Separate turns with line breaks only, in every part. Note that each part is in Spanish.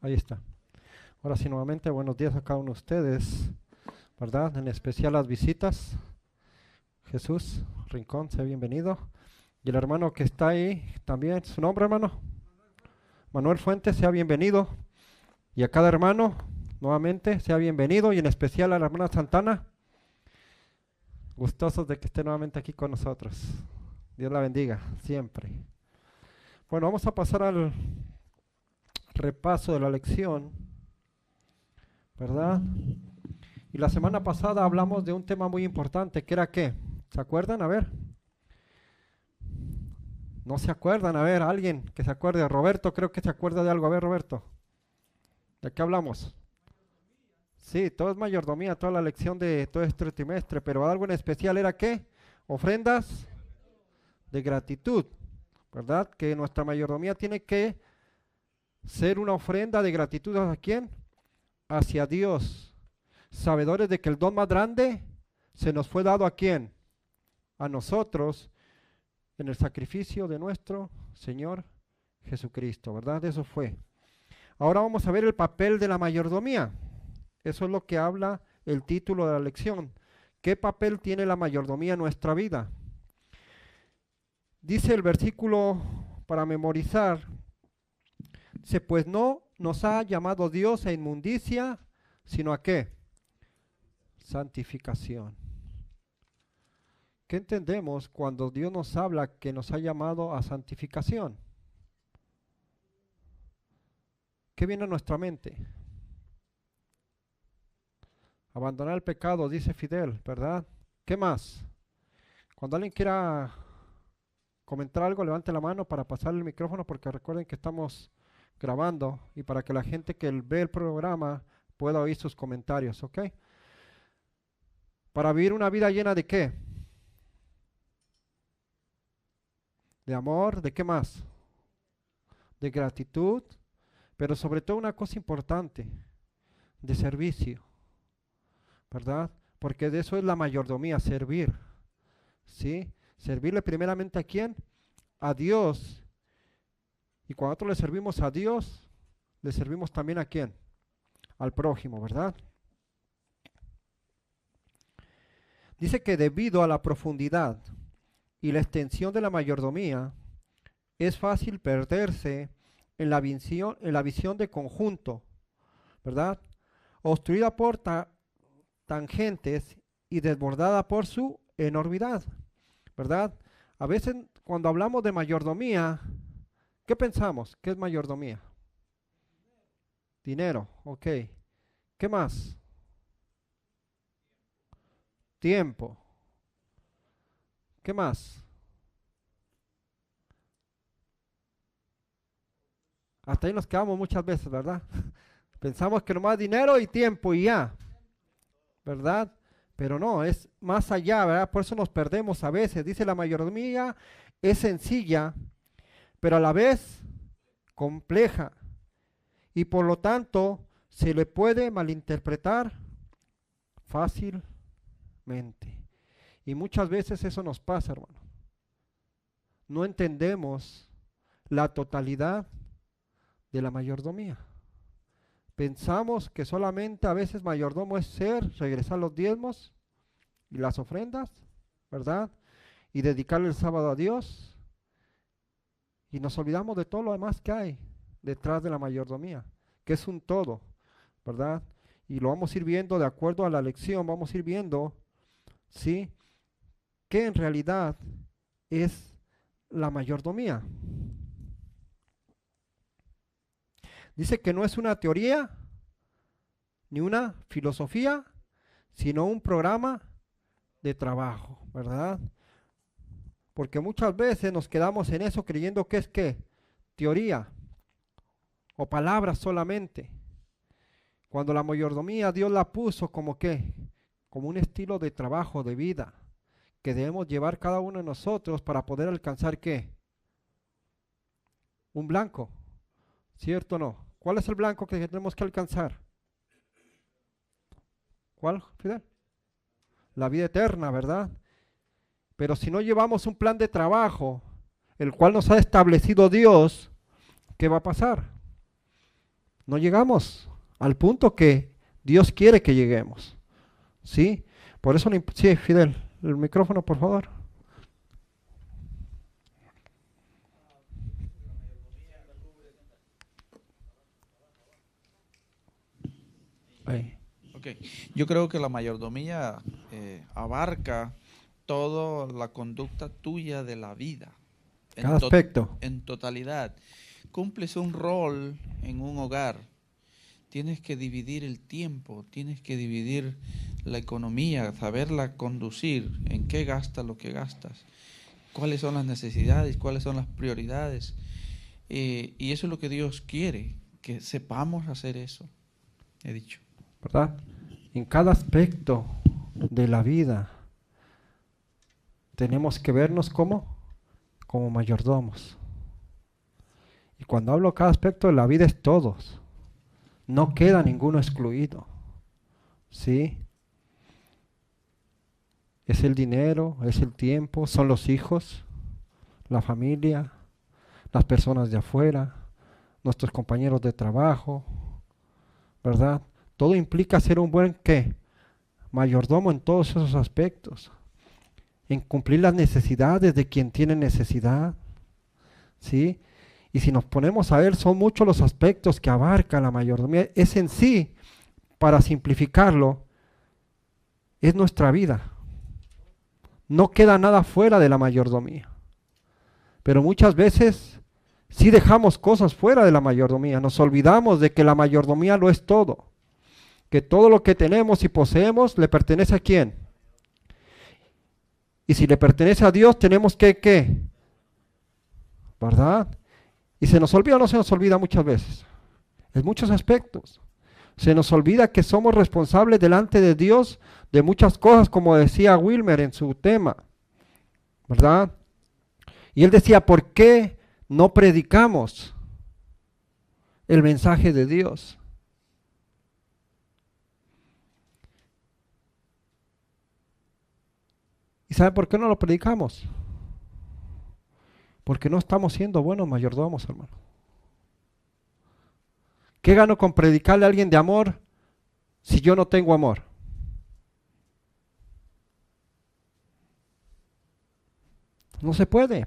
Ahí está. Ahora sí, nuevamente, buenos días a cada uno de ustedes, ¿verdad? En especial las visitas. Jesús Rincón, sea bienvenido. Y el hermano que está ahí también, ¿su nombre, hermano? Manuel Fuentes, sea bienvenido. Y a cada hermano, nuevamente, sea bienvenido. Y en especial a la hermana Santana, gustosos de que esté nuevamente aquí con nosotros. Dios la bendiga, siempre. Bueno, vamos a pasar al repaso de la lección, ¿verdad? Y la semana pasada hablamos de un tema muy importante, que era ¿qué? ¿Se acuerdan? A ver. ¿No se acuerdan? A ver, alguien que se acuerde. Roberto, creo que se acuerda de algo. A ver, Roberto, ¿de qué hablamos? Sí, todo es mayordomía, toda la lección de todo este trimestre, pero algo en especial era ¿qué? Ofrendas de gratitud, ¿verdad? Que nuestra mayordomía tiene que ser una ofrenda de gratitud ¿hacia quién? Hacia Dios, sabedores de que el don más grande se nos fue dado ¿a quién? A nosotros, en el sacrificio de nuestro Señor Jesucristo, ¿verdad? Eso fue. Ahora vamos a ver el papel de la mayordomía. Eso es lo que habla el título de la lección. ¿Qué papel tiene la mayordomía en nuestra vida? Dice el versículo para memorizar, dice, pues no nos ha llamado Dios a inmundicia, sino ¿a qué? Santificación. ¿Qué entendemos cuando Dios nos habla que nos ha llamado a santificación? ¿Qué viene a nuestra mente? Abandonar el pecado, dice Fidel, ¿verdad? ¿Qué más? Cuando alguien quiera comentar algo, levante la mano para pasarle el micrófono, porque recuerden que estamos grabando y para que la gente que ve el programa pueda oír sus comentarios, ¿ok? Para vivir una vida llena de ¿qué? De amor, ¿de qué más? De gratitud, pero sobre todo una cosa importante, de servicio, ¿verdad? Porque de eso es la mayordomía, servir, ¿sí? Servirle primeramente ¿a quién? A Dios. Y cuando nosotros le servimos a Dios, le servimos también ¿a quién? Al prójimo, ¿verdad? Dice que debido a la profundidad y la extensión de la mayordomía, es fácil perderse en la visión de conjunto, ¿verdad? Obstruida por tangentes y desbordada por su enormidad, ¿verdad? A veces cuando hablamos de mayordomía, ¿qué pensamos? ¿Qué es mayordomía? Dinero, ok. ¿Qué más? Tiempo. ¿Qué más? Hasta ahí nos quedamos muchas veces, ¿verdad? Pensamos que nomás dinero y tiempo y ya, ¿verdad? Pero no, es más allá, ¿verdad? Por eso nos perdemos a veces. Dice la mayordomía es sencilla, pero a la vez compleja y por lo tanto se le puede malinterpretar fácilmente. Y muchas veces eso nos pasa, hermano. No entendemos la totalidad de la mayordomía. Pensamos que solamente a veces mayordomo es regresar los diezmos y las ofrendas, ¿verdad? Y dedicarle el sábado a Dios. Y nos olvidamos de todo lo demás que hay detrás de la mayordomía, que es un todo, ¿verdad? Y lo vamos a ir viendo de acuerdo a la lección, vamos a ir viendo, ¿sí? ¿Qué en realidad es la mayordomía? Dice que no es una teoría ni una filosofía, sino un programa de trabajo, ¿verdad? Porque muchas veces nos quedamos en eso creyendo que es ¿qué? Teoría o palabras solamente. Cuando la mayordomía Dios la puso como ¿qué? Como un estilo de trabajo, de vida, que debemos llevar cada uno de nosotros para poder alcanzar ¿qué? Un blanco, ¿cierto o no? ¿Cuál es el blanco que tenemos que alcanzar? ¿Cuál, Fidel? La vida eterna, ¿verdad? Pero si no llevamos un plan de trabajo, el cual nos ha establecido Dios, ¿qué va a pasar? No llegamos al punto que Dios quiere que lleguemos. ¿Sí? Por eso, sí, Fidel, el micrófono, por favor. Ahí.
Ok, yo creo que la mayordomía abarca toda la conducta tuya de la vida,
Cada aspecto.
en totalidad. Cumples un rol en un hogar, tienes que dividir el tiempo, tienes que dividir la economía, saberla conducir, en qué gastas lo que gastas, cuáles son las necesidades, cuáles son las prioridades. Y eso es lo que Dios quiere, que sepamos hacer eso, he dicho.
¿Verdad? En cada aspecto de la vida tenemos que vernos como mayordomos. Y cuando hablo de cada aspecto de la vida es todos. No queda ninguno excluido. ¿Sí? Es el dinero, es el tiempo, son los hijos, la familia, las personas de afuera, nuestros compañeros de trabajo, ¿verdad? Todo implica ser un buen ¿qué? Mayordomo en todos esos aspectos, en cumplir las necesidades de quien tiene necesidad, ¿sí? Y si nos ponemos a ver, son muchos los aspectos que abarca la mayordomía. Es en sí, para simplificarlo, es nuestra vida. No queda nada fuera de la mayordomía. Pero muchas veces sí dejamos cosas fuera de la mayordomía. Nos olvidamos de que la mayordomía lo es todo. Que todo lo que tenemos y poseemos le pertenece a quién. Y si le pertenece a Dios, tenemos que, ¿qué? ¿Verdad? Y se nos olvida o no se nos olvida muchas veces. En muchos aspectos. Se nos olvida que somos responsables delante de Dios de muchas cosas, como decía Wilmer en su tema. ¿Verdad? Y él decía, ¿por qué no predicamos el mensaje de Dios? ¿Y sabe por qué no lo predicamos? Porque no estamos siendo buenos mayordomos, hermano. ¿Qué gano con predicarle a alguien de amor si yo no tengo amor? No se puede.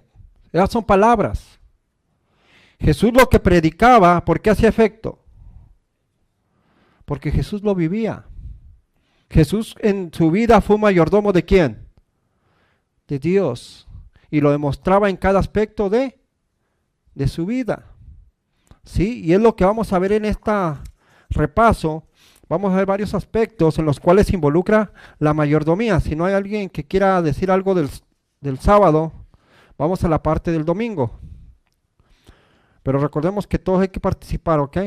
Esas son palabras. Jesús lo que predicaba, ¿por qué hacía efecto? Porque Jesús lo vivía. Jesús en su vida fue un mayordomo ¿de quién? De Dios. Y lo demostraba en cada aspecto de su vida. ¿Sí? Y es lo que vamos a ver en este repaso. Vamos a ver varios aspectos en los cuales se involucra la mayordomía. Si no hay alguien que quiera decir algo del sábado, vamos a la parte del domingo. Pero recordemos que todos hay que participar, ¿ok?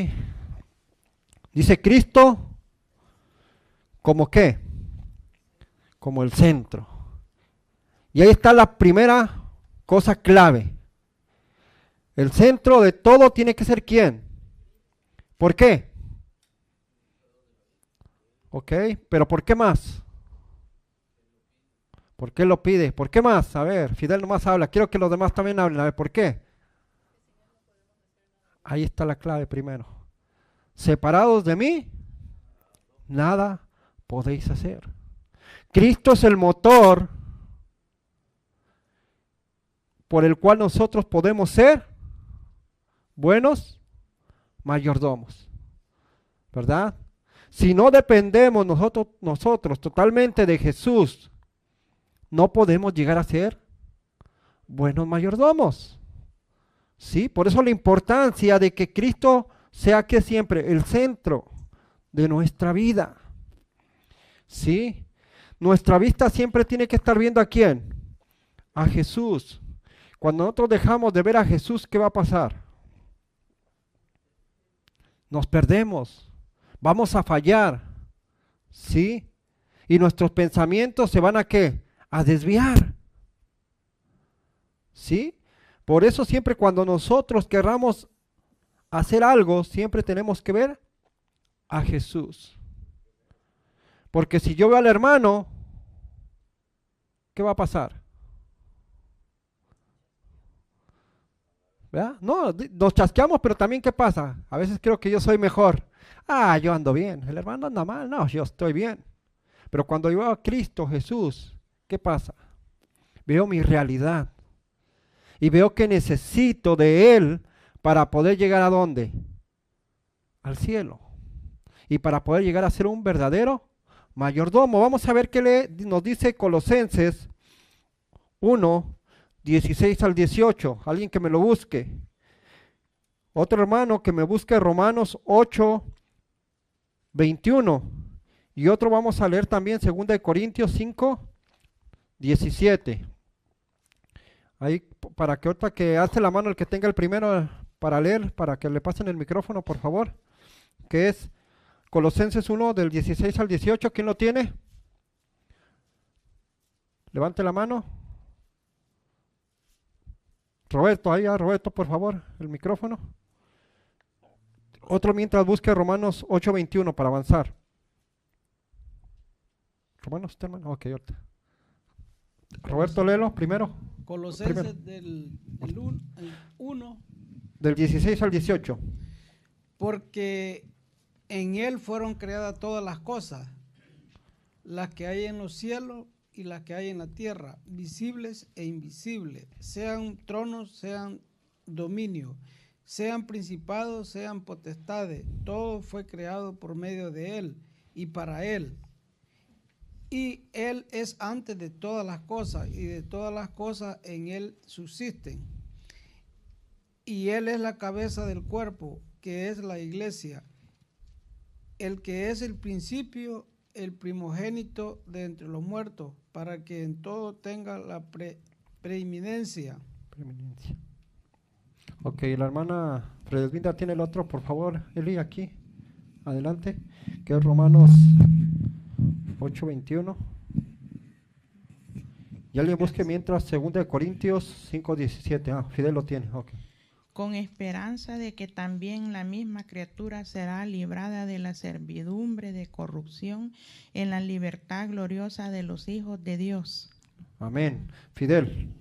Dice Cristo, ¿como qué? Como el centro. Y ahí está la primera cosa clave. El centro de todo tiene que ser ¿quién? ¿Por qué? ¿Ok? ¿Pero por qué más? ¿Por qué lo pide? ¿Por qué más? A ver, Fidel nomás habla. Quiero que los demás también hablen. A ver, ¿por qué? Ahí está la clave primero. Separados de mí, nada podéis hacer. Cristo es el motor por el cual nosotros podemos ser buenos mayordomos. ¿Verdad? Si no dependemos nosotros totalmente de Jesús, no podemos llegar a ser buenos mayordomos. ¿Sí? Por eso la importancia de que Cristo sea que siempre el centro de nuestra vida. ¿Sí? Nuestra vista siempre tiene que estar viendo ¿a quién? A Jesús. Cuando nosotros dejamos de ver a Jesús, ¿qué va a pasar? Nos perdemos. Vamos a fallar. ¿Sí? Y nuestros pensamientos se van ¿a qué? A desviar. ¿Sí? Por eso siempre cuando nosotros querramos hacer algo, siempre tenemos que ver a Jesús. Porque si yo veo al hermano, ¿qué va a pasar? ¿verdad? No, nos chasqueamos, pero también ¿qué pasa? A veces creo que yo soy mejor. Ah, yo ando bien. El hermano anda mal. No, yo estoy bien. Pero cuando yo veo a Cristo Jesús, ¿qué pasa? Veo mi realidad y veo que necesito de Él para poder llegar ¿a dónde? Al cielo. Y para poder llegar a ser un verdadero mayordomo. Vamos a ver qué nos dice Colosenses 1, 16 al 18. Alguien que me lo busque. Otro hermano que me busque Romanos 8, 21. Y otro vamos a leer también 2 Corintios 5, 17. Ahí para que ahorita que alce la mano el que tenga el primero para leer, para que le pasen el micrófono, por favor. Que es Colosenses 1 del 16 al 18. ¿Quién lo tiene? Levante la mano. Roberto, ahí, Roberto, por favor, el micrófono. Otro mientras busque Romanos 8:21 para avanzar. Romanos, hermano, ok, ahorita. Roberto, léelo primero.
Colosenses del 1.
Del 16 al 18.
Porque en él fueron creadas todas las cosas, las que hay en los cielos y las que hay en la tierra, visibles e invisibles, sean tronos, sean dominios, sean principados, sean potestades. Todo fue creado por medio de él y para él. Y él es antes de todas las cosas, y de todas las cosas en él subsisten. Y él es la cabeza del cuerpo, que es la iglesia, el que es el principio, el primogénito de entre los muertos, para que en todo tenga la preeminencia.
Ok, la hermana Fredesvinda tiene el otro, por favor, Eli, aquí, adelante, que es Romanos 8:21. Y alguien busque mientras 2 Corintios 5:17. Ah, Fidel lo tiene, ok.
Con esperanza de que también la misma criatura será librada de la servidumbre de corrupción en la libertad gloriosa de los hijos de Dios.
Amén. Fidel.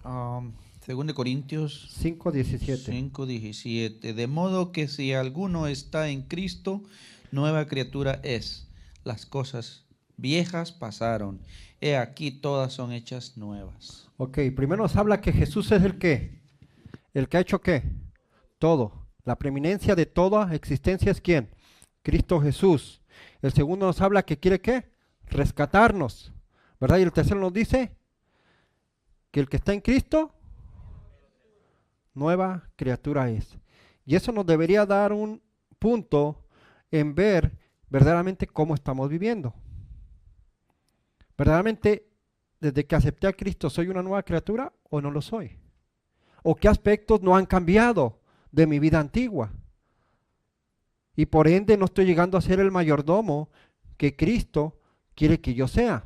2 Corintios
5:17.
5:17. De modo que si alguno está en Cristo, nueva criatura es. Las cosas viejas pasaron. He aquí todas son hechas nuevas.
Ok, primero nos habla que Jesús es el que. ¿El que ha hecho qué? Todo. La preeminencia de toda existencia es ¿quién? Cristo Jesús. El segundo nos habla que quiere ¿qué? Rescatarnos. ¿Verdad? Y el tercero nos dice que el que está en Cristo, nueva criatura es. Y eso nos debería dar un punto en ver verdaderamente cómo estamos viviendo. Verdaderamente, desde que acepté a Cristo, ¿soy una nueva criatura o no lo soy? ¿O qué aspectos no han cambiado de mi vida antigua? Y por ende no estoy llegando a ser el mayordomo que Cristo quiere que yo sea.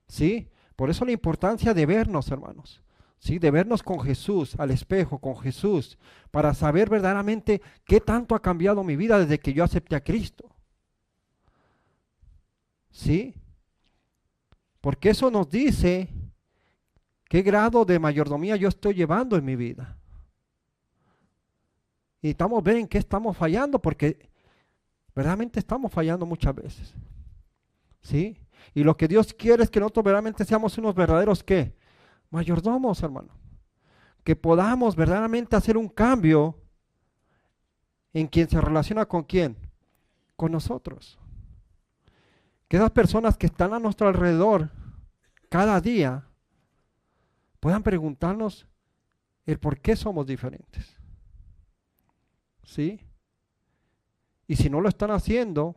¿Sí? Por eso la importancia de vernos, hermanos. ¿Sí? De vernos con Jesús, al espejo, con Jesús, para saber verdaderamente qué tanto ha cambiado mi vida desde que yo acepté a Cristo. ¿Sí? Porque eso nos dice qué grado de mayordomía yo estoy llevando en mi vida. Y necesitamos ver en qué estamos fallando, porque verdaderamente estamos fallando muchas veces. ¿Sí? Y lo que Dios quiere es que nosotros verdaderamente seamos unos verdaderos ¿qué? Mayordomos, hermano. Que podamos verdaderamente hacer un cambio en quien se relaciona con quién, con nosotros. Que esas personas que están a nuestro alrededor cada día puedan preguntarnos el por qué somos diferentes. ¿Sí? Y si no lo están haciendo,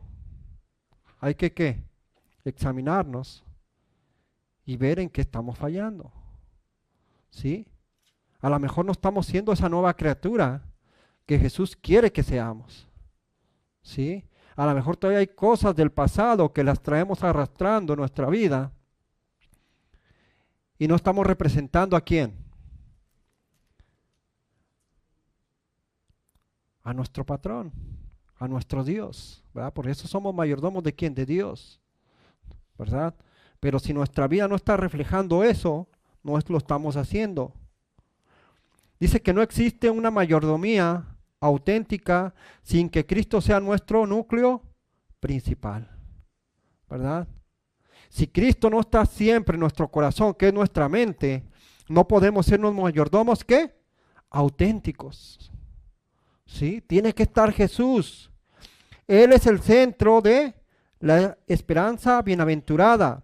hay que ¿qué? Examinarnos y ver en qué estamos fallando. ¿Sí? A lo mejor no estamos siendo esa nueva criatura que Jesús quiere que seamos. ¿Sí? A lo mejor todavía hay cosas del pasado que las traemos arrastrando en nuestra vida y no estamos representando ¿a quién? A nuestro patrón, a nuestro Dios, ¿verdad? Por eso somos mayordomos ¿de quién? De Dios, ¿verdad? Pero si nuestra vida no está reflejando eso, no lo estamos haciendo. Dice que no existe una mayordomía auténtica sin que Cristo sea nuestro núcleo principal, ¿verdad? Si Cristo no está siempre en nuestro corazón, que es nuestra mente, no podemos ser unos mayordomos, ¿qué? Auténticos. ¿Sí? Tiene que estar Jesús. Él es el centro de la esperanza bienaventurada.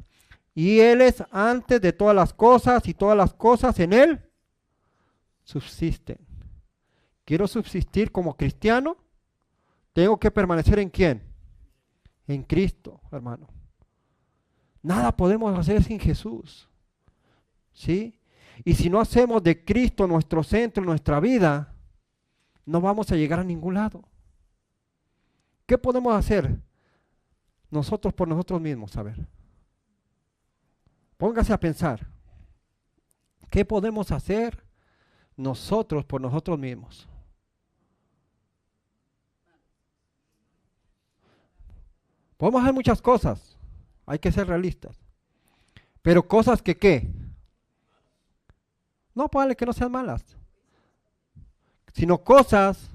Y Él es antes de todas las cosas y todas las cosas en Él subsisten. ¿Quiero subsistir como cristiano? Tengo que permanecer ¿en quién? En Cristo, hermano. Nada podemos hacer sin Jesús. ¿Sí? Y si no hacemos de Cristo nuestro centro, nuestra vida, no vamos a llegar a ningún lado. ¿Qué podemos hacer nosotros por nosotros mismos? A ver. Póngase a pensar. ¿Qué podemos hacer nosotros por nosotros mismos? Podemos hacer muchas cosas. Hay que ser realistas. Pero cosas que ¿qué? No, vale que no sean malas. Sino cosas,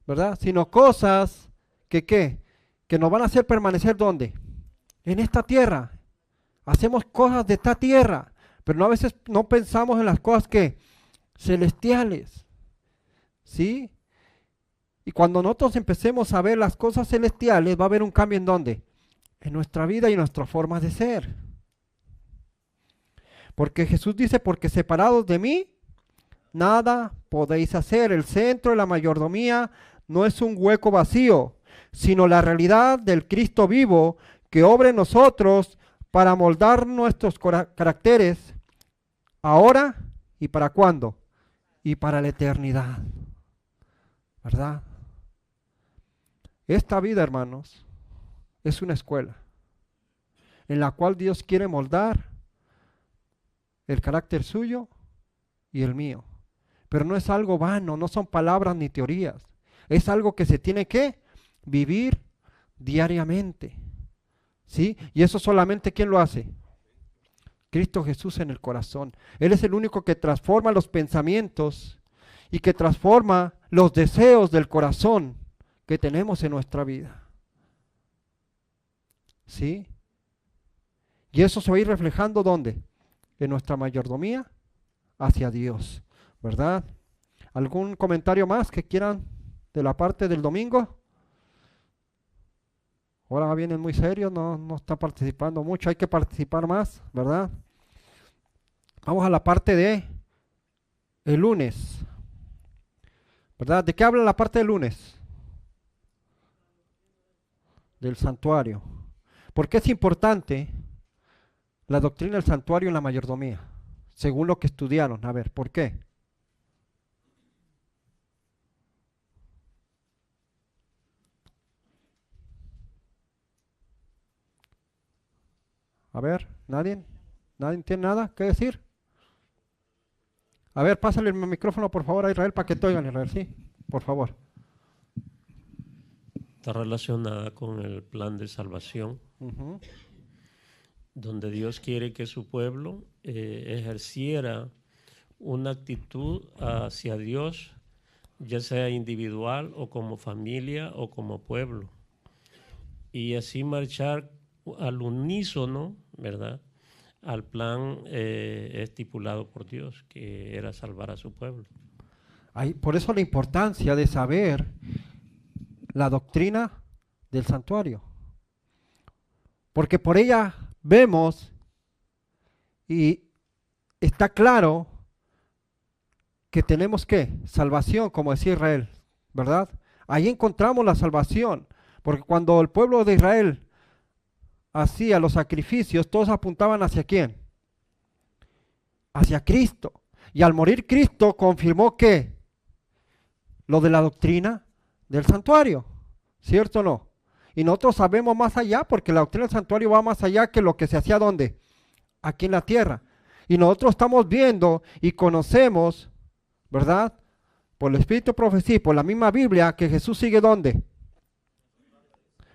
¿verdad? Sino cosas que ¿qué? Que nos van a hacer permanecer ¿dónde? En esta tierra. Hacemos cosas de esta tierra, pero a veces no pensamos en las cosas que celestiales. ¿Sí? Y cuando nosotros empecemos a ver las cosas celestiales, va a haber un cambio ¿en dónde? En nuestra vida y en nuestra forma de ser. Porque Jesús dice, porque separados de mí, nada podéis hacer. El centro de la mayordomía no es un hueco vacío, sino la realidad del Cristo vivo que obra en nosotros para moldar nuestros caracteres ahora y para cuándo, y para la eternidad, ¿verdad? Esta vida, hermanos, es una escuela en la cual Dios quiere moldar el carácter suyo y el mío. Pero no es algo vano, no son palabras ni teorías. Es algo que se tiene que vivir diariamente. ¿Sí? Y eso solamente ¿quién lo hace? Cristo Jesús en el corazón. Él es el único que transforma los pensamientos y que transforma los deseos del corazón que tenemos en nuestra vida. ¿Sí? Y eso se va a ir reflejando ¿dónde? En nuestra mayordomía hacia Dios, ¿verdad? ¿Algún comentario más que quieran de la parte del domingo? Ahora vienen muy serios, no está participando mucho, hay que participar más, ¿verdad? Vamos a la parte de el lunes, ¿verdad? ¿De qué habla la parte del lunes? Del santuario. ¿Por qué es importante la doctrina del santuario en la mayordomía? Según lo que estudiaron, a ver, ¿por qué? A ver, ¿nadie? ¿Nadie tiene nada que decir? A ver, pásale el micrófono por favor a Israel para que te oigan, Israel, sí, por favor.
Está relacionada con el plan de salvación, donde Dios quiere que su pueblo ejerciera una actitud hacia Dios, ya sea individual o como familia o como pueblo, y así marchar al unísono, ¿verdad?, al plan estipulado por Dios, que era salvar a su pueblo.
Por eso la importancia de saber la doctrina del santuario, porque por ella vemos y está claro que tenemos ¿qué? Salvación, como decía Israel, ¿verdad? Ahí encontramos la salvación, porque cuando el pueblo de Israel hacía los sacrificios, todos apuntaban ¿hacia quién? Hacia Cristo. Y al morir Cristo confirmó ¿qué? Lo de la doctrina del santuario, ¿cierto o no? Y nosotros sabemos más allá, porque la doctrina del santuario va más allá que lo que se hacía ¿dónde? Aquí en la tierra. Y nosotros estamos viendo y conocemos, ¿verdad? Por el Espíritu de Profecía y por la misma Biblia, que Jesús sigue ¿dónde?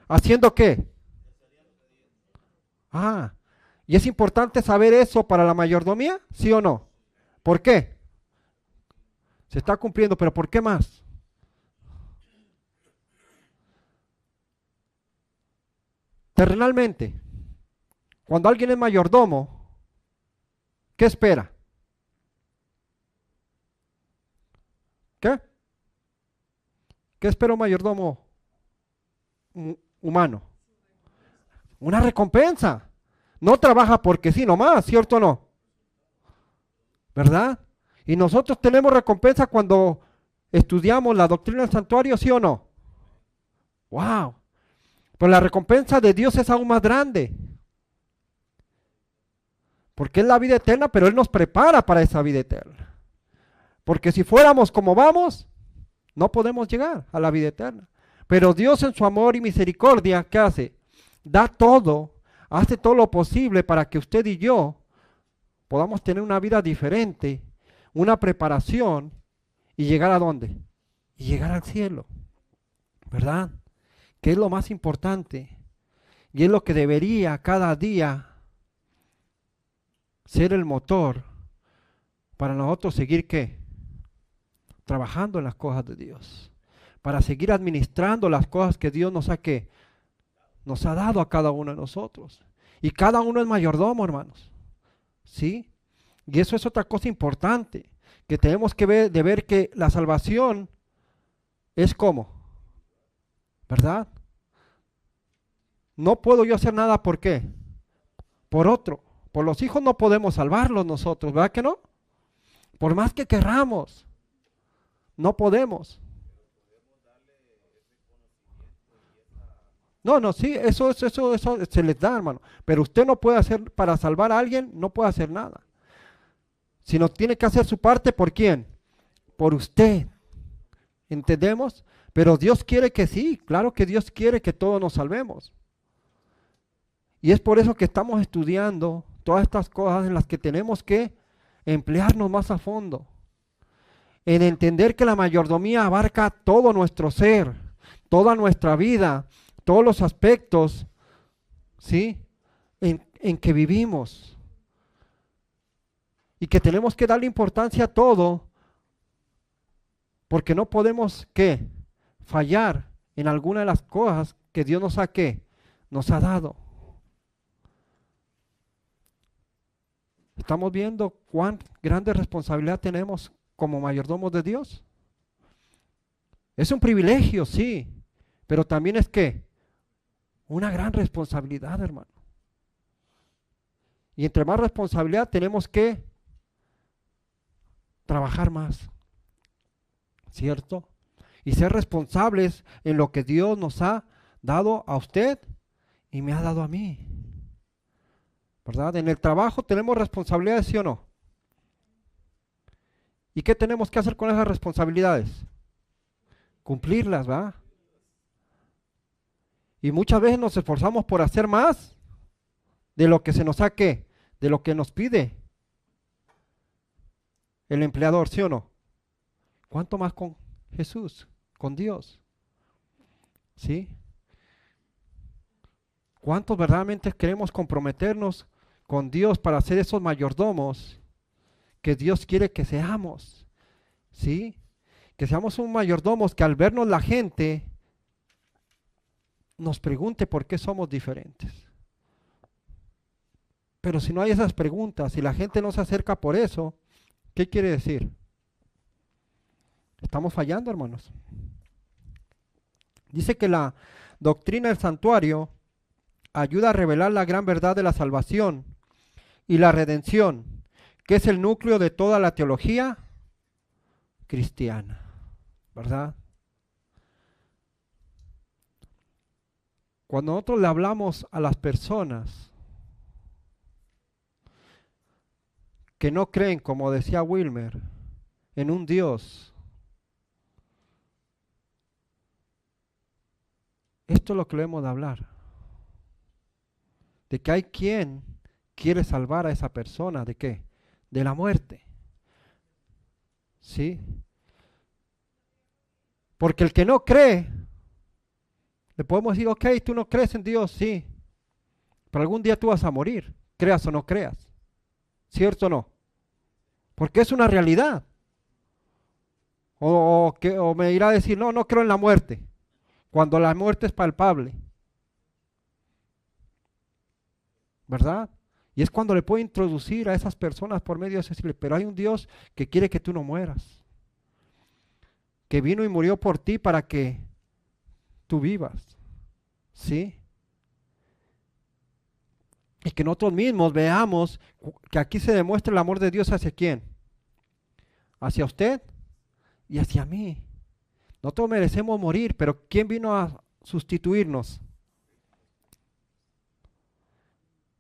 ¿Haciendo qué? Y es importante saber eso para la mayordomía, ¿sí o no? ¿Por qué? Se está cumpliendo, pero ¿por qué más? Terrenalmente, cuando alguien es mayordomo, ¿qué espera? ¿Qué? ¿Qué espera un mayordomo humano? Una recompensa. No trabaja porque sí nomás, ¿cierto o no? ¿Verdad? Y nosotros tenemos recompensa cuando estudiamos la doctrina del santuario, ¿sí o no? ¡Wow! Pero la recompensa de Dios es aún más grande. Porque es la vida eterna, pero Él nos prepara para esa vida eterna. Porque si fuéramos como vamos, no podemos llegar a la vida eterna. Pero Dios en su amor y misericordia, ¿qué hace? Da todo, hace todo lo posible para que usted y yo podamos tener una vida diferente, una preparación y llegar ¿a dónde? Y llegar al cielo, ¿verdad? Que es lo más importante y es lo que debería cada día ser el motor para nosotros seguir ¿qué? Trabajando en las cosas de Dios, para seguir administrando las cosas que Dios nos ha ¿qué? Nos ha dado a cada uno de nosotros. Y cada uno es mayordomo, hermanos. ¿Sí? Y eso es otra cosa importante, que tenemos que ver que la salvación es como, ¿verdad? No puedo yo hacer nada, ¿por qué? Por otro. Por los hijos no podemos salvarlos nosotros, ¿verdad que no? Por más que querramos, no podemos. No, sí, eso se les da, hermano. Pero usted no puede hacer, para salvar a alguien, no puede hacer nada. Sino tiene que hacer su parte, ¿por quién? Por usted. ¿Entendemos? Pero Dios quiere que sí, claro que Dios quiere que todos nos salvemos. Y es por eso que estamos estudiando todas estas cosas en las que tenemos que emplearnos más a fondo. En entender que la mayordomía abarca todo nuestro ser, toda nuestra vida, todos los aspectos, ¿sí? En que vivimos. Y que tenemos que darle importancia a todo, porque no podemos, ¿qué? Fallar en alguna de las cosas que Dios nos ha, ¿qué? Nos ha dado. ¿Estamos viendo cuán grande responsabilidad tenemos como mayordomos de Dios? Es un privilegio, sí, pero también es que una gran responsabilidad, hermano. Y entre más responsabilidad tenemos que trabajar más, ¿cierto? Y ser responsables en lo que Dios nos ha dado a usted y me ha dado a mí, ¿verdad? En el trabajo tenemos responsabilidades, ¿sí o no? ¿Y qué tenemos que hacer con esas responsabilidades? Cumplirlas, ¿verdad? Y muchas veces nos esforzamos por hacer más de lo que se nos saque, de lo que nos pide el empleador, ¿sí o no? ¿Cuánto más con Jesús, con Dios? ¿Sí? ¿Cuántos verdaderamente queremos comprometernos con Dios para ser esos mayordomos que Dios quiere que seamos? ¿Sí? Que seamos un mayordomos que al vernos la gente nos pregunte por qué somos diferentes. Pero si no hay esas preguntas, si la gente no se acerca por eso, ¿qué quiere decir? Estamos fallando, hermanos. Dice que la doctrina del santuario ayuda a revelar la gran verdad de la salvación y la redención, que es el núcleo de toda la teología cristiana, ¿verdad? Cuando nosotros le hablamos a las personas que no creen, como decía Wilmer, en un Dios, esto es lo que le hemos de hablar, de que hay quien quiere salvar a esa persona, ¿de qué? De la muerte, ¿sí? Porque el que no cree, le podemos decir, ok, tú no crees en Dios, sí, pero algún día tú vas a morir, creas o no creas. ¿Cierto o no? Porque es una realidad. O me irá a decir, no, no creo en la muerte, cuando la muerte es palpable. ¿Verdad? Y es cuando le puedo introducir a esas personas por medio de decirle, pero hay un Dios que quiere que tú no mueras, que vino y murió por ti para que tú vivas. ¿Sí? Y que nosotros mismos veamos que aquí se demuestra el amor de Dios hacia quién. Hacia usted y hacia mí. Nosotros merecemos morir, pero ¿quién vino a sustituirnos?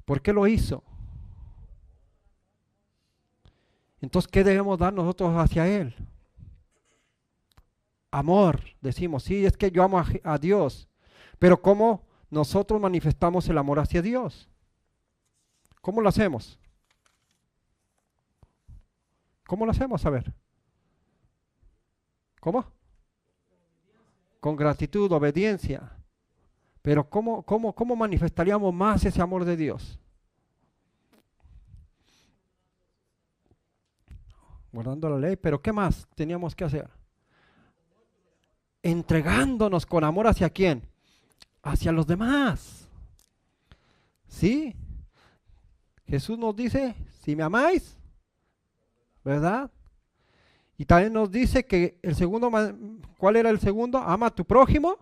¿Por qué lo hizo? Entonces, ¿qué debemos dar nosotros hacia Él? Amor, decimos, sí, es que yo amo a Dios, pero ¿cómo nosotros manifestamos el amor hacia Dios? ¿Cómo lo hacemos? ¿Cómo lo hacemos? A ver. ¿Cómo? Con gratitud, obediencia. Pero ¿cómo manifestaríamos más ese amor de Dios? Guardando la ley, pero ¿qué más teníamos que hacer? Entregándonos con amor hacia quién? Hacia los demás. ¿Sí? Jesús nos dice, si me amáis, ¿verdad? Y también nos dice que el segundo, ¿cuál era el segundo? Ama a tu prójimo,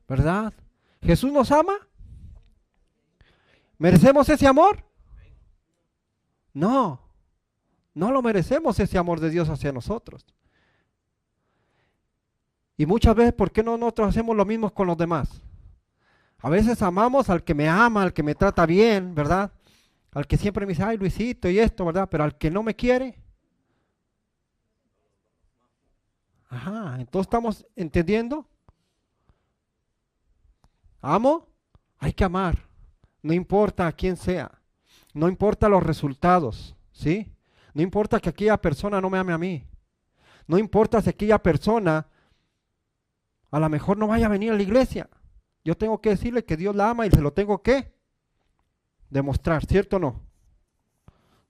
¿verdad? ¿Jesús nos ama? ¿Merecemos ese amor? No, no lo merecemos, ese amor de Dios hacia nosotros. Y muchas veces, ¿por qué no nosotros hacemos lo mismo con los demás? A veces amamos al que me ama, al que me trata bien, ¿verdad? Al que siempre me dice, ay Luisito y esto, ¿verdad? Pero al que no me quiere. Ajá, entonces estamos entendiendo. Amo, hay que amar. No importa a quién sea. No importa los resultados, ¿sí? No importa que aquella persona no me ame a mí. No importa si aquella persona a lo mejor no vaya a venir a la iglesia. Yo tengo que decirle que Dios la ama y se lo tengo que demostrar, ¿cierto o no?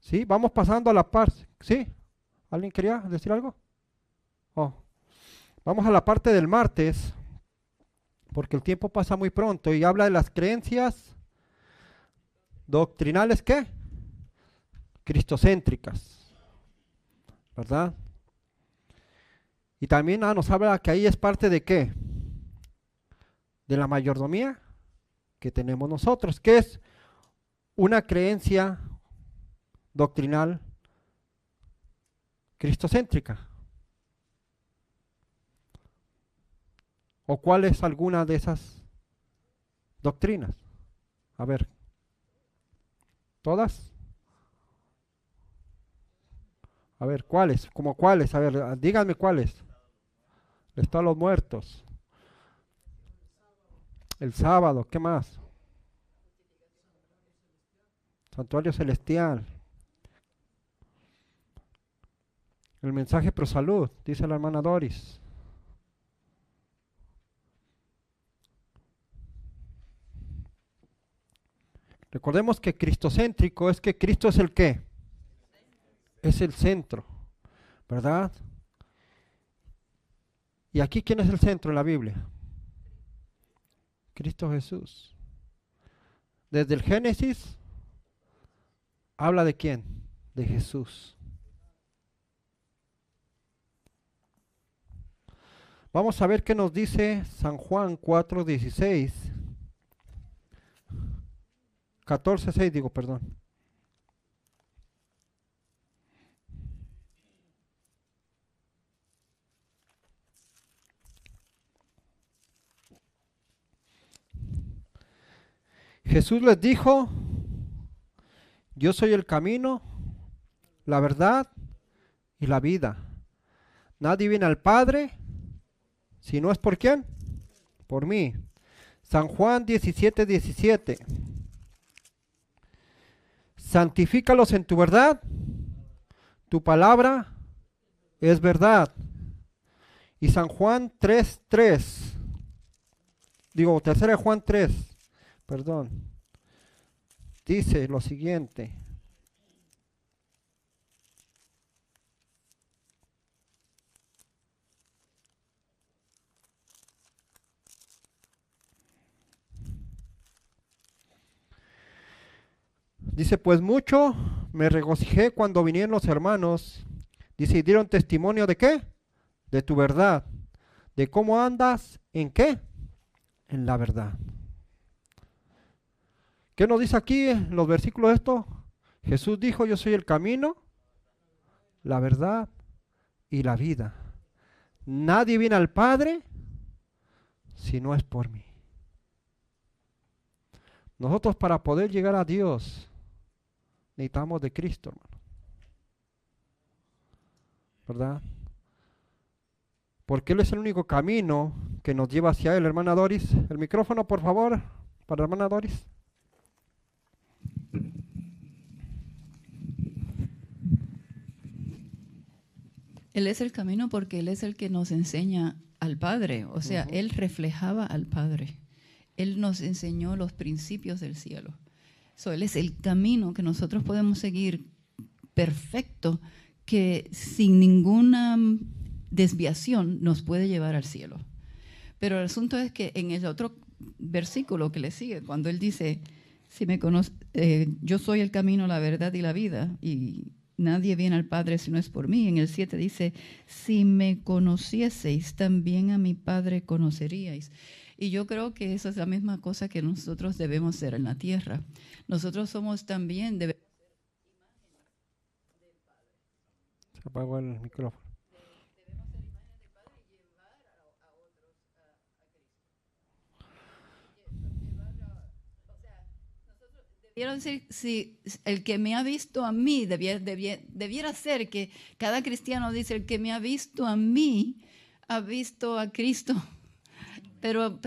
¿Sí? Vamos pasando a la parte, ¿sí? ¿Alguien quería decir algo? Oh. Vamos a la parte del martes, porque el tiempo pasa muy pronto y habla de las creencias doctrinales, ¿qué? Cristocéntricas, ¿verdad? Y también nos habla que ahí es parte de ¿qué? De la mayordomía que tenemos nosotros, que es una creencia doctrinal cristocéntrica. ¿O cuál es alguna de esas doctrinas? A ver, ¿todas? A ver, ¿cuáles? ¿Cómo cuáles? A ver, díganme cuáles. El estado de los muertos. El sábado, ¿qué más? Santuario celestial. El mensaje pro salud, dice la hermana Doris. Recordemos que cristocéntrico es que Cristo es el qué. Es el centro, ¿verdad? ¿Y aquí quién es el centro en la Biblia? Cristo Jesús. Desde el Génesis habla de quién? De Jesús. Vamos a ver qué nos dice San Juan 4:16. 14:6 digo, perdón. Jesús les dijo, yo soy el camino, la verdad y la vida. Nadie viene al Padre si no es por quién, por mí. San Juan 17:17. Santifícalos en tu verdad, tu palabra es verdad. Y San Juan 3:3. Digo, tercera de Juan 3. Perdón. dice lo siguiente. Dice, pues mucho me regocijé cuando vinieron los hermanos. Dice, y dieron testimonio ¿de qué? De tu verdad. De cómo andas, ¿en qué? En la verdad. ¿Qué nos dice aquí en los versículos estos? Jesús dijo, yo soy el camino, la verdad y la vida. Nadie viene al Padre si no es por mí. Nosotros para poder llegar a Dios necesitamos de Cristo, hermano. ¿Verdad? Porque Él es el único camino que nos lleva hacia Él. Hermana Doris, el micrófono por favor, para la hermana Doris.
Él es el camino porque Él es el que nos enseña al Padre, o sea, Él reflejaba al Padre. Él nos enseñó los principios del cielo. Él es el camino que nosotros podemos seguir perfecto, que sin ninguna desviación nos puede llevar al cielo. Pero el asunto es que en el otro versículo que le sigue, cuando Él dice, si me conoce, yo soy el camino, la verdad y la vida, y nadie viene al Padre si no es por mí. En el 7 dice, si me conocieseis, también a mi Padre conoceríais. Y yo creo que esa es la misma cosa que nosotros debemos ser en la tierra. Nosotros somos también, debemos ser imágenes del Padre.
Se apagó el micrófono.
Debemos ser imágenes del Padre y llevar a otros a Cristo. O sea, nosotros debieron decir, si el que me ha visto a mí, debiera ser que cada cristiano dice, el que me ha visto a mí, ha visto a Cristo. Pero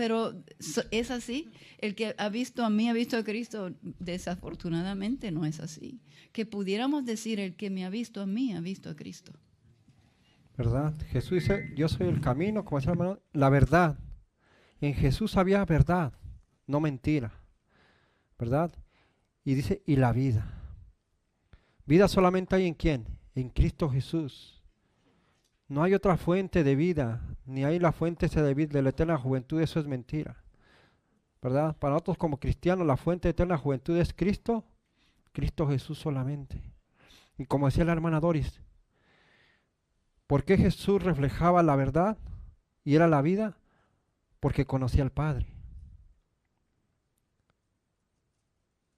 es así. El que ha visto a mí, ha visto a Cristo. Desafortunadamente no es así. Que pudiéramos decir, el que me ha visto a mí, ha visto a Cristo.
¿Verdad? Jesús dice, yo soy el camino, como decía el hermano, la verdad. En Jesús había verdad, no mentira. ¿Verdad? Y dice, y la vida. Vida solamente hay en ¿quién? En Cristo Jesús. No hay otra fuente de vida, ni hay la fuente esa de vida de la eterna juventud, eso es mentira. ¿Verdad? Para nosotros como cristianos la fuente de eterna juventud es Cristo, Cristo Jesús solamente. Y como decía la hermana Doris, ¿por qué Jesús reflejaba la verdad y era la vida? Porque conocía al Padre.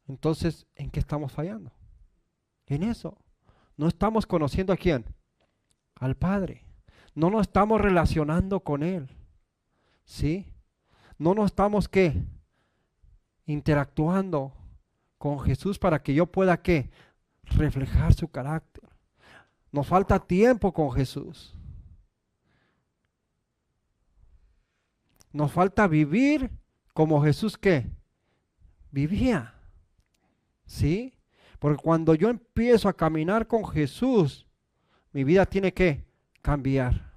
Entonces, ¿en qué estamos fallando? En eso. No estamos conociendo a quién, al Padre. No nos estamos relacionando con Él. ¿Sí? No nos estamos, ¿qué? Interactuando con Jesús para que yo pueda, ¿qué? Reflejar su carácter. Nos falta tiempo con Jesús. Nos falta vivir como Jesús, ¿qué? Vivía. ¿Sí? Porque cuando yo empiezo a caminar con Jesús, mi vida tiene que cambiar,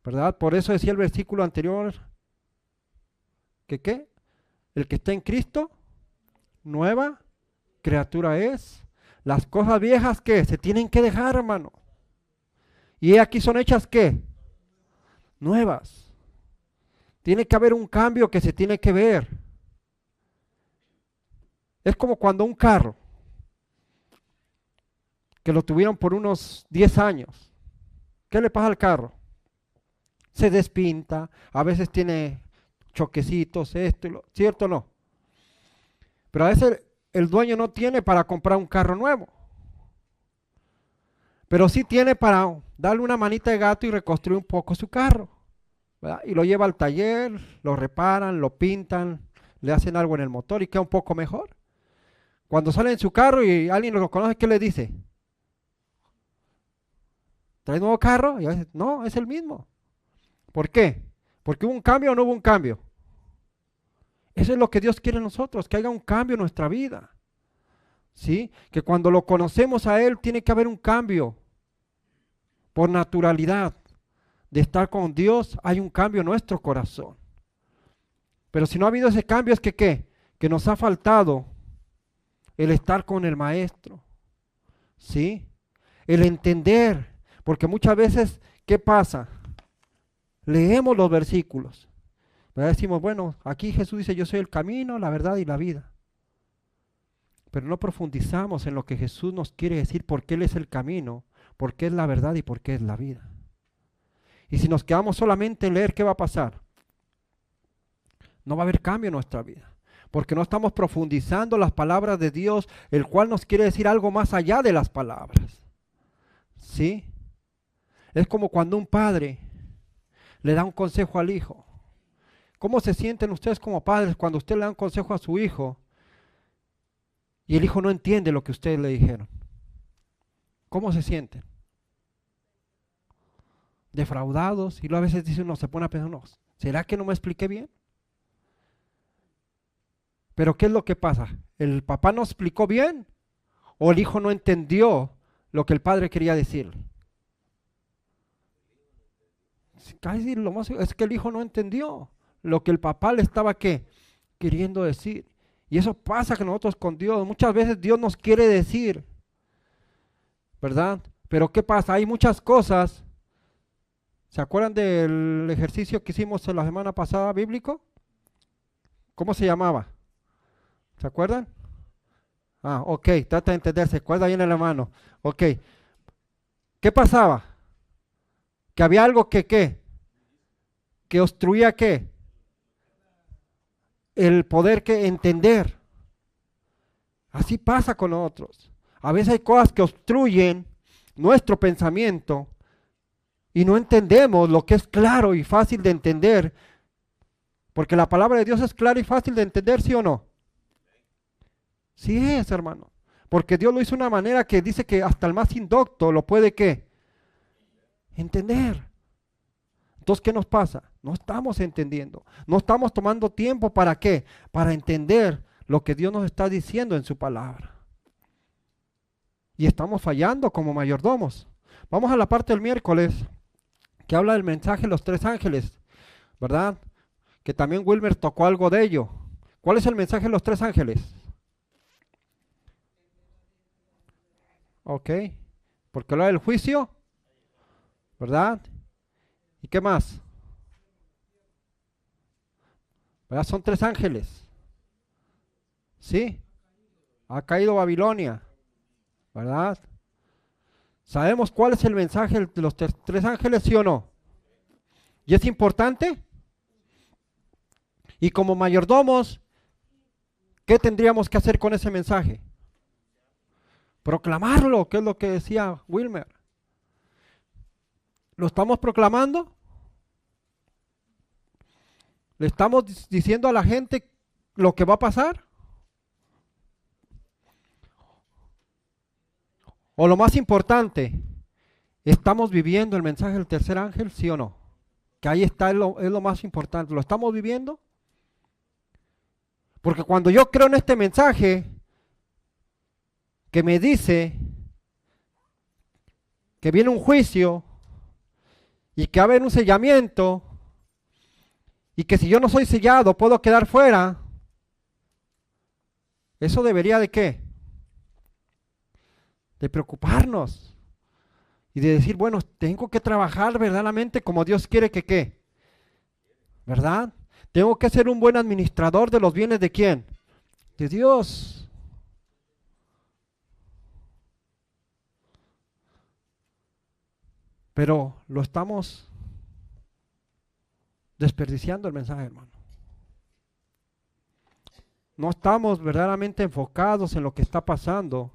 ¿verdad? Por eso decía el versículo anterior, que ¿qué? El que está en Cristo, nueva criatura es. Las cosas viejas, ¿qué? Se tienen que dejar, hermano. Y aquí son hechas, ¿qué? Nuevas. Tiene que haber un cambio que se tiene que ver. Es como cuando un carro, que lo tuvieron por unos 10 años. ¿Qué le pasa al carro? Se despinta, a veces tiene choquecitos, esto y lo, ¿cierto o no? Pero a veces el dueño no tiene para comprar un carro nuevo. Pero sí tiene para darle una manita de gato y reconstruir un poco su carro, ¿verdad? Y lo lleva al taller, lo reparan, lo pintan, le hacen algo en el motor y queda un poco mejor. Cuando sale en su carro y alguien lo conoce, ¿qué le dice? ¿Trae nuevo carro? Y a veces, no, es el mismo. ¿Por qué? ¿Porque hubo un cambio o no hubo un cambio? Eso es lo que Dios quiere en nosotros, que haya un cambio en nuestra vida. ¿Sí? Que cuando lo conocemos a Él tiene que haber un cambio. Por naturalidad de estar con Dios hay un cambio en nuestro corazón. Pero si no ha habido ese cambio es que ¿qué? Que nos ha faltado el estar con el maestro, ¿sí? El entender, porque muchas veces, ¿qué pasa? Leemos los versículos, ¿verdad? Decimos, bueno, aquí Jesús dice, yo soy el camino, la verdad y la vida. Pero no profundizamos en lo que Jesús nos quiere decir, porque Él es el camino, porque es la verdad y porque es la vida. Y si nos quedamos solamente en leer, ¿qué va a pasar? No va a haber cambio en nuestra vida, porque no estamos profundizando las palabras de Dios, el cual nos quiere decir algo más allá de las palabras. ¿Sí? Es como cuando un padre le da un consejo al hijo. ¿Cómo se sienten ustedes como padres cuando usted le da un consejo a su hijo y el hijo no entiende lo que ustedes le dijeron? ¿Cómo se sienten? Defraudados, y luego a veces dice uno, se pone a pensar, no, ¿será que no me expliqué bien? Pero ¿qué es lo que pasa? ¿El papá no explicó bien o el hijo no entendió lo que el padre quería decirle? Casi lo más es que el hijo no entendió lo que el papá le estaba ¿qué? Queriendo decir. Y eso pasa que nosotros con Dios, muchas veces Dios nos quiere decir, ¿verdad? Pero ¿qué pasa? Hay muchas cosas. ¿Se acuerdan del ejercicio que hicimos la semana pasada bíblico? ¿Cómo se llamaba? ¿Se acuerdan? Ah, ok, trata de entender, se acuerda bien en la mano. Ok, ¿qué pasaba? Que había algo que ¿qué? Que obstruía ¿qué? El poder que entender. Así pasa con nosotros. A veces hay cosas que obstruyen nuestro pensamiento y no entendemos lo que es claro y fácil de entender, porque la palabra de Dios es clara y fácil de entender, ¿sí o no? Sí es, hermano, porque Dios lo hizo de una manera que dice que hasta el más indocto lo puede ¿qué? Entender. Entonces, ¿qué nos pasa? No estamos entendiendo, no estamos tomando tiempo ¿para qué? Para entender lo que Dios nos está diciendo en su palabra. Y estamos fallando como mayordomos. Vamos a la parte del miércoles, que habla del mensaje de los 3 ángeles, ¿verdad? Que también Wilmer tocó algo de ello. ¿Cuál es el mensaje de los 3 ángeles? Ok, porque habla del juicio, ¿verdad? ¿Y qué más? ¿Verdad? Son 3 ángeles. ¿Sí? Ha caído Babilonia, ¿verdad? ¿Sabemos cuál es el mensaje de los 3 ángeles, sí o no? ¿Y es importante? Y como mayordomos, ¿qué tendríamos que hacer con ese mensaje? Proclamarlo, que es lo que decía Wilmer. ¿Lo estamos proclamando? ¿Le estamos diciendo a la gente lo que va a pasar? O lo más importante, ¿estamos viviendo el mensaje del tercer ángel, sí o no? Que ahí está, es lo más importante. ¿Lo estamos viviendo? Porque cuando yo creo en este mensaje que me dice que viene un juicio y que va a haber un sellamiento y que si yo no soy sellado puedo quedar fuera, eso debería de ¿qué? De preocuparnos y de decir, bueno, tengo que trabajar verdaderamente como Dios quiere que ¿qué? ¿Verdad? Tengo que ser un buen administrador de los bienes ¿de quién? De Dios. Pero lo estamos desperdiciando el mensaje, hermano. No estamos verdaderamente enfocados en lo que está pasando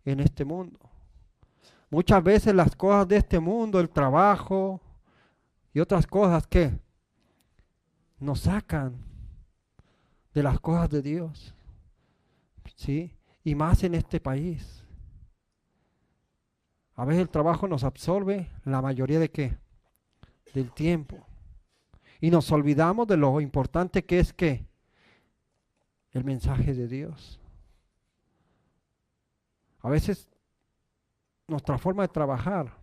en este mundo. Muchas veces las cosas de este mundo, el trabajo y otras cosas que nos sacan de las cosas de Dios, ¿sí? Y más en este país. A veces el trabajo nos absorbe la mayoría de ¿qué? Del tiempo. Y nos olvidamos de lo importante que es ¿qué? El mensaje de Dios. A veces nuestra forma de trabajar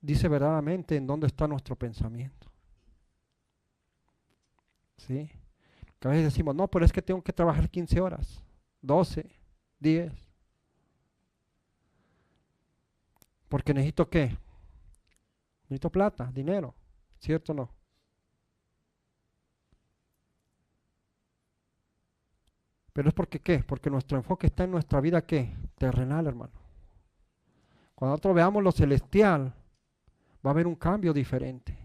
dice verdaderamente en dónde está nuestro pensamiento. ¿Sí? Que a veces decimos, no, pero es que tengo que trabajar 15 horas, 12, 10. Porque necesito ¿qué? Necesito plata, dinero, ¿cierto o no? Pero es porque ¿qué? Porque nuestro enfoque está en nuestra vida ¿qué? Terrenal, hermano. Cuando nosotros veamos lo celestial, va a haber un cambio diferente.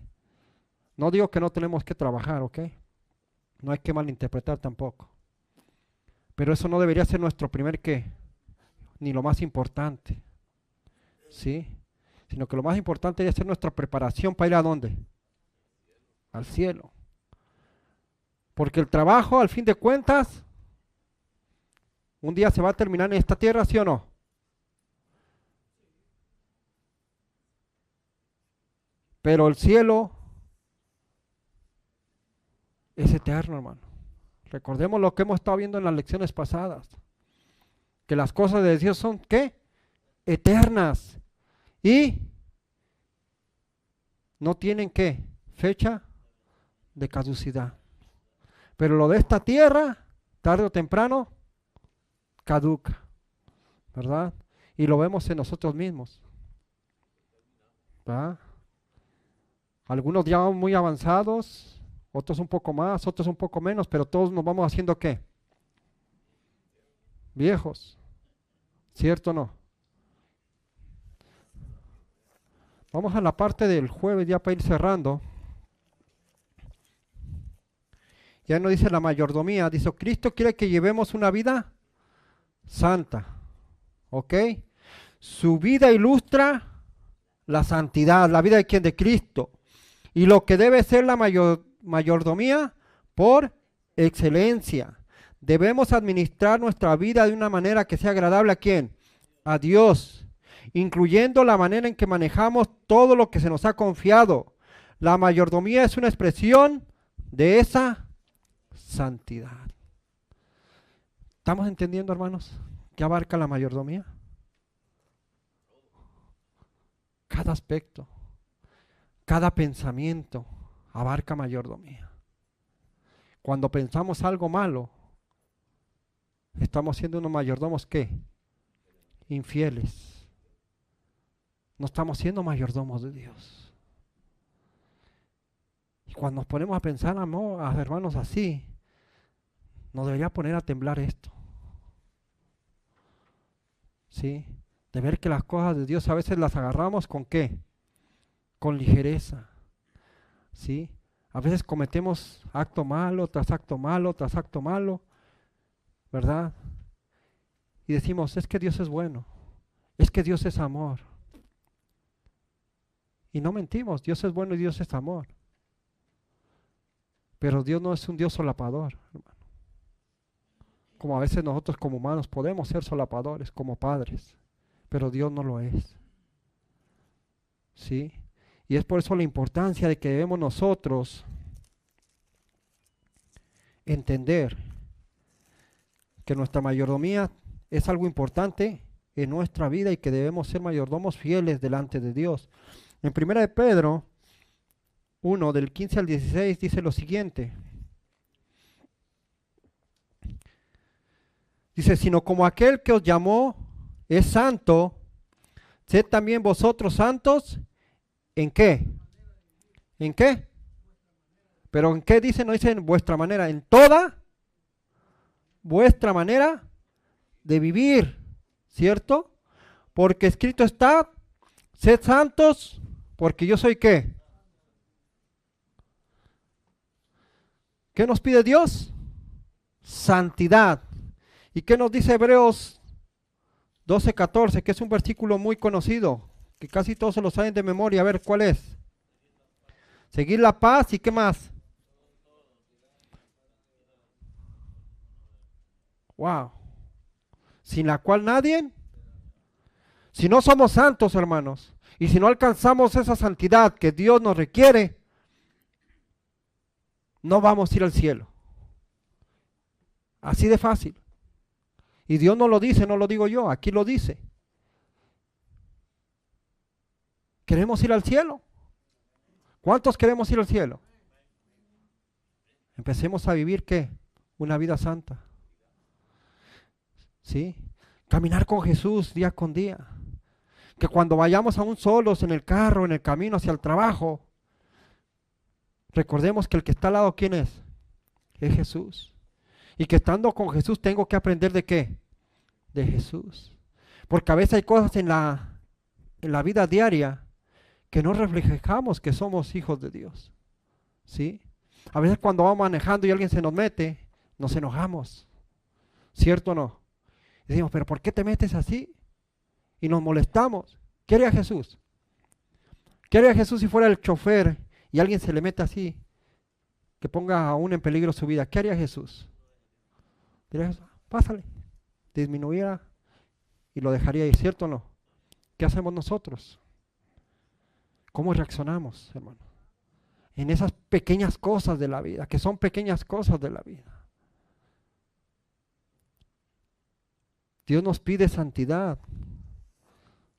No digo que no tenemos que trabajar, ¿ok? No hay que malinterpretar tampoco. Pero eso no debería ser nuestro primer ¿qué? Ni lo más importante. ¿Sí? Sino que lo más importante debe ser nuestra preparación para ir ¿a dónde? Al cielo. Porque el trabajo, al fin de cuentas, un día se va a terminar en esta tierra, ¿sí o no? Pero el cielo es eterno, hermano. Recordemos lo que hemos estado viendo en las lecciones pasadas. Que las cosas de Dios son, ¿qué? Eternas. Y no tienen, ¿qué? Fecha de caducidad. Pero lo de esta tierra, tarde o temprano, caduca. ¿Verdad? Y lo vemos en nosotros mismos. ¿Verdad? Algunos ya muy avanzados, otros un poco más, otros un poco menos, pero todos nos vamos haciendo ¿qué? Viejos. ¿Cierto o no? Vamos a la parte del jueves ya para ir cerrando. Ya nos dice la mayordomía, dice, Cristo quiere que llevemos una vida santa. ¿Ok? Su vida ilustra la santidad, la vida de quién, de Cristo. Y lo que debe ser la mayordomía por excelencia. Debemos administrar nuestra vida de una manera que sea agradable ¿a quién? A Dios, incluyendo la manera en que manejamos todo lo que se nos ha confiado. La mayordomía es una expresión de esa santidad. ¿Estamos entendiendo, hermanos? ¿Qué abarca la mayordomía? Cada aspecto, cada pensamiento abarca mayordomía. Cuando pensamos algo malo, estamos siendo unos mayordomos ¿qué? Infieles. No estamos siendo mayordomos de Dios. Y cuando nos ponemos a pensar, a hermanos, así, nos debería poner a temblar esto. ¿Sí? De ver que las cosas de Dios a veces las agarramos ¿con qué? Con ligereza. ¿Sí? A veces cometemos acto malo, tras acto malo, tras acto malo, ¿verdad? Y decimos, es que Dios es bueno, es que Dios es amor. Y no mentimos, Dios es bueno y Dios es amor. Pero Dios no es un Dios solapador, hermano. Como a veces nosotros como humanos podemos ser solapadores, como padres, pero Dios no lo es. ¿Sí? Y es por eso la importancia de que debemos nosotros entender que nuestra mayordomía es algo importante en nuestra vida y que debemos ser mayordomos fieles delante de Dios. En 1 de Pedro 1, del 15 al 16, dice lo siguiente. Dice, sino como aquel que os llamó es santo, sed también vosotros santos, ¿en qué? ¿En qué? Pero ¿en qué dice? No dice en vuestra manera, en toda vuestra manera de vivir, ¿cierto? Porque escrito está, sed santos, porque yo soy ¿qué? ¿Qué nos pide Dios? Santidad. ¿Y qué nos dice Hebreos 12:14? Que es un versículo muy conocido, que casi todos se lo saben de memoria. A ver, ¿cuál es? Seguir la paz y ¿qué más? Wow. Sin la cual nadie, si no somos santos, hermanos, y si no alcanzamos esa santidad que Dios nos requiere, no vamos a ir al cielo. Así de fácil. Y Dios no lo dice, no lo digo yo, aquí lo dice. ¿Queremos ir al cielo? ¿Cuántos queremos ir al cielo? Empecemos a vivir ¿qué? una vida santa. ¿Sí? Caminar con Jesús día con día. Que cuando vayamos aún solos en el carro, en el camino hacia el trabajo, recordemos que el que está al lado, ¿quién es? Es Jesús. Y que estando con Jesús tengo que aprender ¿de qué? De Jesús. Porque a veces hay cosas en la vida diaria que no reflejamos que somos hijos de Dios. ¿Sí? A veces cuando vamos manejando y alguien se nos mete, nos enojamos. ¿Cierto o no? Y decimos, pero ¿por qué te metes así? Y nos molestamos. ¿Qué haría Jesús? ¿Qué haría Jesús si fuera el chofer y alguien se le mete así, que ponga aún en peligro su vida? ¿Qué haría Jesús? Diría Jesús, pásale, disminuiría y lo dejaría ir, ¿cierto o no? ¿Qué hacemos nosotros? ¿Cómo reaccionamos, hermano? En esas pequeñas cosas de la vida, que son pequeñas cosas de la vida. Dios nos pide santidad,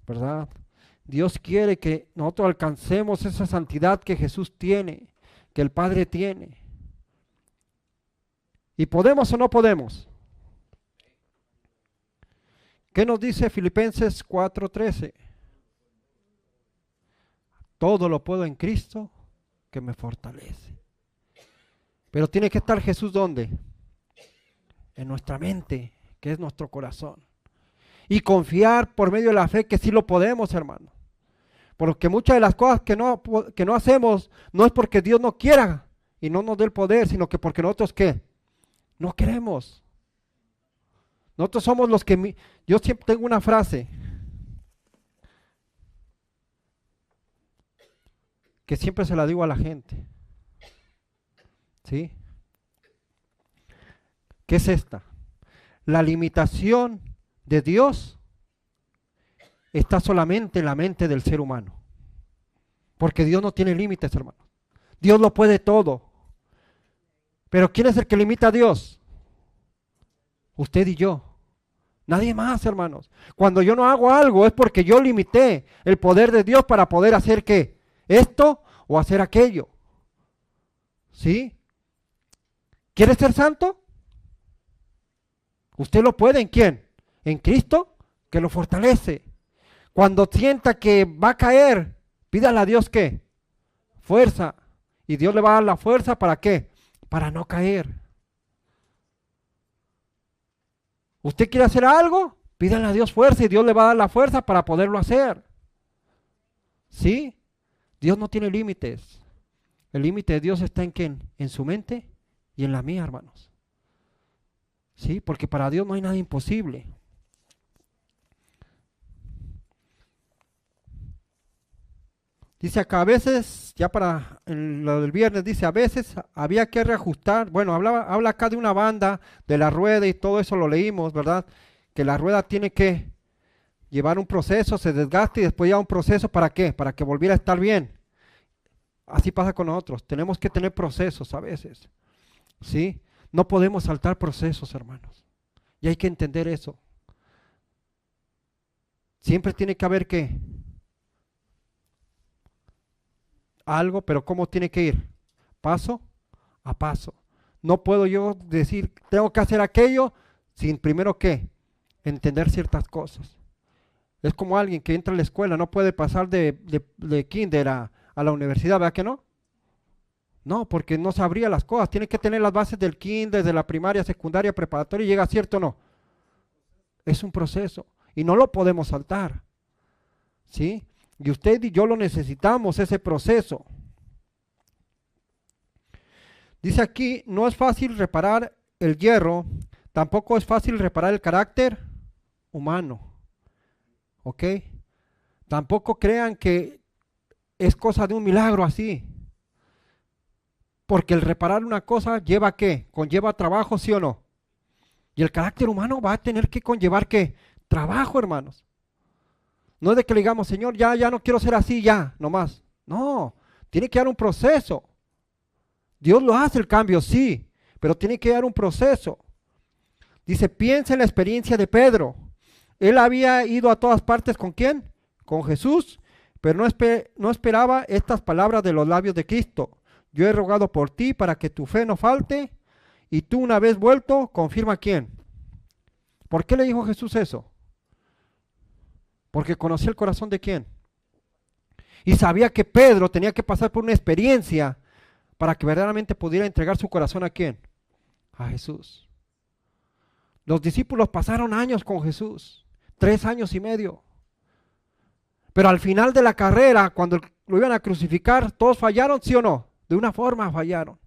¿verdad? Dios quiere que nosotros alcancemos esa santidad que Jesús tiene, que el Padre tiene. ¿Y podemos o no podemos? ¿Qué nos dice Filipenses 4:13? Todo lo puedo en Cristo que me fortalece. Pero tiene que estar Jesús ¿dónde? En nuestra mente, que es nuestro corazón. Y confiar por medio de la fe que sí lo podemos, hermano. Porque muchas de las cosas que no hacemos no es porque Dios no quiera y no nos dé el poder, sino que porque nosotros ¿qué? No queremos. Nosotros somos los que... Yo siempre tengo una frase que siempre se la digo a la gente. ¿Sí? ¿Qué es esta? La limitación de Dios está solamente en la mente del ser humano. Porque Dios no tiene límites, hermano. Dios lo puede todo. Pero ¿quién es el que limita a Dios? Usted y yo. Nadie más, hermanos. Cuando yo no hago algo es porque yo limité el poder de Dios para poder hacer ¿qué? Esto o hacer aquello. ¿Sí? ¿Quiere ser santo? Usted lo puede, ¿en quién? En Cristo, que lo fortalece. Cuando sienta que va a caer, pídale a Dios ¿qué? Fuerza. Y Dios le va a dar la fuerza ¿para qué? Para no caer. ¿Usted quiere hacer algo? Pídale a Dios fuerza y Dios le va a dar la fuerza para poderlo hacer. ¿Sí? Dios no tiene límites. El límite de Dios está en ¿quién? En su mente y en la mía, hermanos. ¿Sí? Porque para Dios no hay nada imposible. Dice acá, a veces, ya para lo del viernes, dice, a veces había que reajustar. Bueno, habla acá de una banda, de la rueda y todo eso lo leímos, ¿verdad? Que la rueda tiene que llevar un proceso, se desgasta y después lleva un proceso, ¿para qué? Para que volviera a estar bien. Así pasa con nosotros, tenemos que tener procesos a veces, ¿sí? No podemos saltar procesos, hermanos. Y hay que entender eso. Siempre tiene que haber ¿qué? Algo, pero ¿cómo tiene que ir? Paso a paso. No puedo yo decir, tengo que hacer aquello sin primero ¿qué? Entender ciertas cosas. Es como alguien que entra a la escuela, no puede pasar de kinder a la universidad, ¿verdad que no? No, porque no sabría las cosas. Tiene que tener las bases del kinder, de la primaria, secundaria, preparatoria y llega, ¿cierto o no? Es un proceso y no lo podemos saltar. ¿Sí? Y usted y yo lo necesitamos, ese proceso. Dice aquí, no es fácil reparar el hierro, tampoco es fácil reparar el carácter humano. ¿Ok? Tampoco crean que es cosa de un milagro así. Porque el reparar una cosa lleva ¿qué? Conlleva trabajo, ¿sí o no? Y el carácter humano va a tener que conllevar ¿qué? Trabajo, hermanos. No es de que le digamos, Señor, ya no quiero ser así, ya, nomás. No, tiene que dar un proceso. Dios lo hace el cambio, sí, pero tiene que dar un proceso. Dice, piensa en la experiencia de Pedro. Él había ido a todas partes, ¿con quién? Con Jesús, pero no esperaba estas palabras de los labios de Cristo. Yo he rogado por ti para que tu fe no falte y tú una vez vuelto, confirma quién. ¿Por qué le dijo Jesús eso? Porque conocía el corazón de quién. Y sabía que Pedro tenía que pasar por una experiencia para que verdaderamente pudiera entregar su corazón a quién. A Jesús. Los discípulos pasaron años con Jesús, 3 años y medio. Pero al final de la carrera, cuando lo iban a crucificar, ¿todos fallaron, sí o no? De una forma fallaron.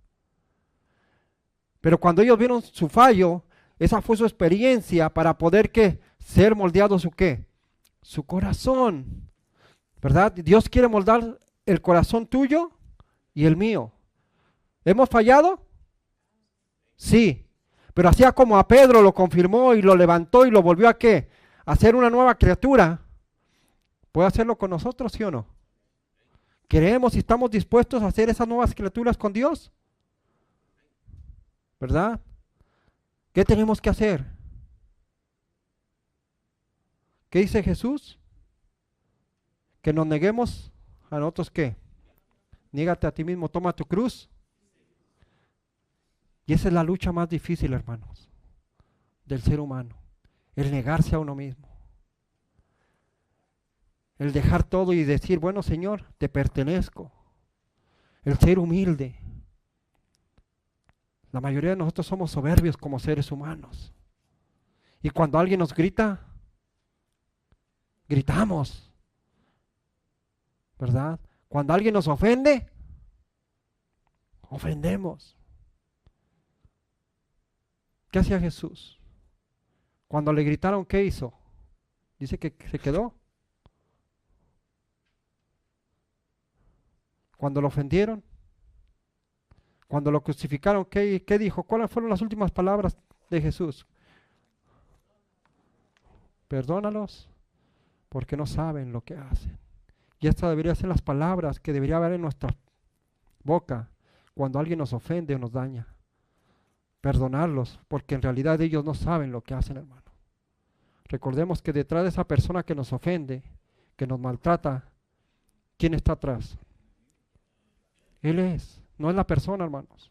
Pero cuando ellos vieron su fallo, esa fue su experiencia para poder ¿qué? Ser moldeado su ¿qué? Su corazón. ¿Verdad? Dios quiere moldar el corazón tuyo y el mío. ¿Hemos fallado? Sí. Pero así como a Pedro lo confirmó y lo levantó y lo volvió a ¿qué? A ser una nueva criatura. ¿Puede hacerlo con nosotros, sí o no? ¿Queremos y estamos dispuestos a hacer esas nuevas criaturas con Dios? ¿Verdad? ¿Qué tenemos que hacer? ¿Qué dice Jesús? Que nos neguemos a nosotros, ¿qué? Niégate a ti mismo, toma tu cruz. Y esa es la lucha más difícil, hermanos, del ser humano. El negarse a uno mismo. El dejar todo y decir, bueno, Señor, te pertenezco. El ser humilde. La mayoría de nosotros somos soberbios como seres humanos. Y cuando alguien nos grita, gritamos. ¿Verdad? Cuando alguien nos ofende, ofendemos. ¿Qué hacía Jesús? Cuando le gritaron, ¿qué hizo? Dice que se quedó. Cuando lo ofendieron, cuando lo crucificaron, ¿qué dijo? ¿Cuáles fueron las últimas palabras de Jesús? Perdónalos, porque no saben lo que hacen. Y estas deberían ser las palabras que debería haber en nuestra boca cuando alguien nos ofende o nos daña. Perdonarlos, porque en realidad ellos no saben lo que hacen, hermano. Recordemos que detrás de esa persona que nos ofende, que nos maltrata, ¿quién está atrás? Él es, no es la persona, hermanos.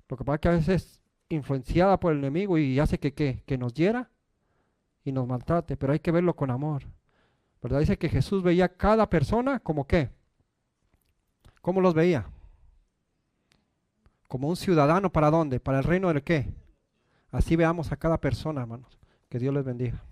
Lo que pasa es que a veces es influenciada por el enemigo y hace que nos hiera y nos maltrate, pero hay que verlo con amor. ¿Verdad? Dice que Jesús veía a cada persona como ¿qué? ¿Cómo los veía? Como un ciudadano, ¿para dónde? ¿Para el reino del qué? Así veamos a cada persona, hermanos. Que Dios les bendiga.